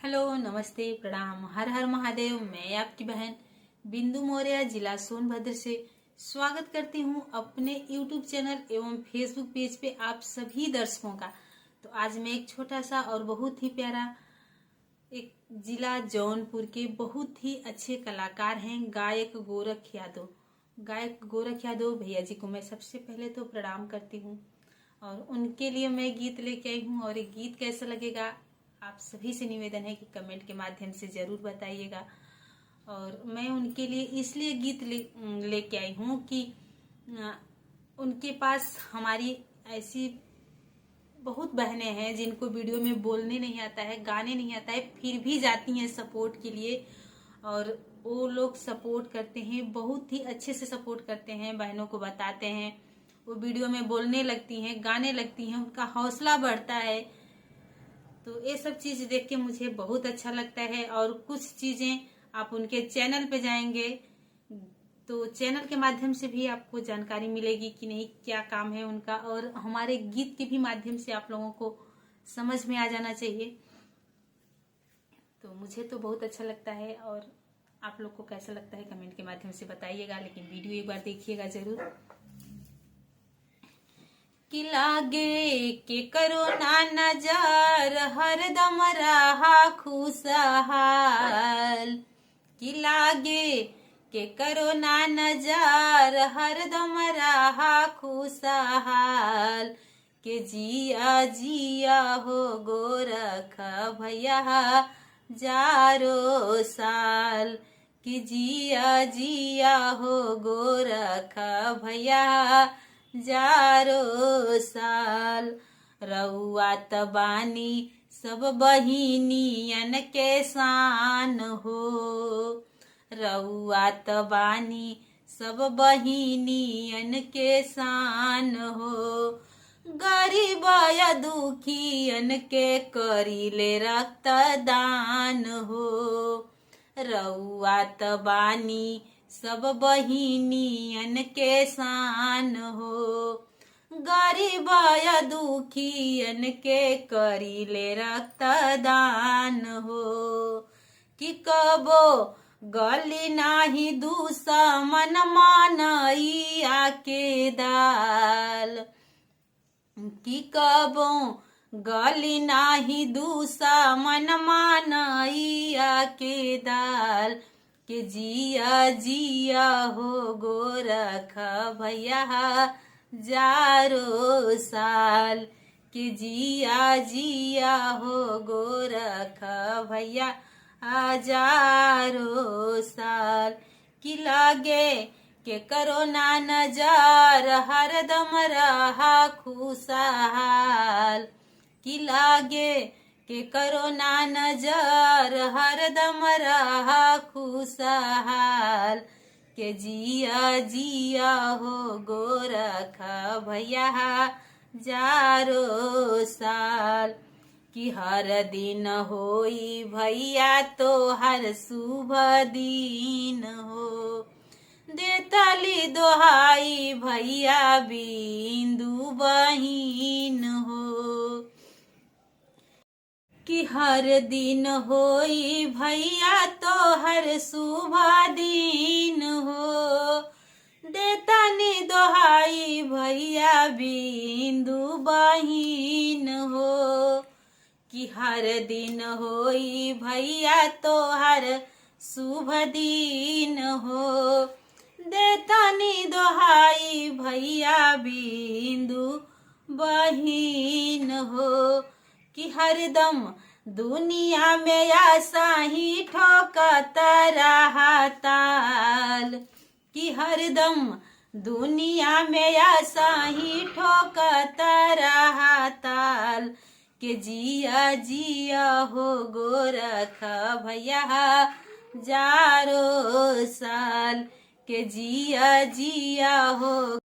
Hello, नमस्ते, प्रणाम, हर हर महादेव। मैं आपकी बहन बिंदु मौर्य, जिला सोनभद्र से स्वागत करती हूँ अपने यूट्यूब चैनल एवं फेसबुक पेज पे आप सभी दर्शकों का। तो आज मैं एक छोटा सा और बहुत ही प्यारा एक जिला जौनपुर के बहुत ही अच्छे कलाकार हैं गायक गोरख यादव भैया जी को मैं सबसे पहले तो प्रणाम करती हूँ और उनके लिए मैं गीत लेके आई हूँ। और ये गीत कैसा लगेगा आप सभी से निवेदन है कि कमेंट के माध्यम से जरूर बताइएगा। और मैं उनके लिए इसलिए गीत लेके आई हूँ कि उनके पास हमारी ऐसी बहुत बहनें हैं जिनको वीडियो में बोलने नहीं आता है, गाने नहीं आता है, फिर भी जाती हैं सपोर्ट के लिए। और वो लोग सपोर्ट करते हैं, बहुत ही अच्छे से सपोर्ट करते हैं, बहनों को बताते हैं, वो वीडियो में बोलने लगती हैं, गाने लगती हैं, उनका हौसला बढ़ता है। तो ये सब चीज देख के मुझे बहुत अच्छा लगता है। और कुछ चीजें आप उनके चैनल पे जाएंगे तो चैनल के माध्यम से भी आपको जानकारी मिलेगी कि नहीं क्या काम है उनका, और हमारे गीत के भी माध्यम से आप लोगों को समझ में आ जाना चाहिए। तो मुझे तो बहुत अच्छा लगता है और आप लोग को कैसा लगता है कमेंट के माध्यम से बताइएगा। लेकिन वीडियो एक बार देखिएगा जरूर। कि लागे के करो ना नजर हरदम रहा खुशहाल, कि लागे के करो ना नजर हरदम रहा खुशहाल, के जिया जिया हो गोरख भैया जारो साल, कि जिया जिया हो गोरख भैया जारो साल। रउआ तबानी सब बहिनियन के शान हो, रउआ तबानी सब बहिनियन के शान हो, गरीब या दुखियन के करीले रक्तदान हो, रउआ तबानी सब बहिनियन के शान हो, गरीब या दुखियन के करीले रक्तदान हो, कि कबो गली नाही दुश्मन मानइया के दाल, कि कबो गली नाही दुश्मन मानइया के दाल, के जिया जिया हो गोरख भैया जारो साल, के जिया जिया हो गोरख भैया जारो साल, कि लागे के करो ना नजर हरदम रहा खुशहाल, कि लागे के करो ना नजर हरदम रहा खुशहाल, के जिया जिया हो गोरख भैया जारो साल, कि हर दिन होई भैया तो हर शुभ दिन हो, देतली दोहाई भैया बिंदु बहिन हो, कि हर दिन होई भैया तो हर शुभ दिन हो, देतनी दोहाई भैया बिंदु बहिन हो, कि हर दिन होई भैया तो हर शुभ दिन हो, देतनी दोहाई भैया बिंदु बहिन हो, कि हरदम दुनिया में आशा ही ठोकत रहा ताल, कि हरदम दुनिया में आशा ही ठोकत रहा ताल, के जिया जिया हो गोरख भैया जारो साल, के जिया जिया हो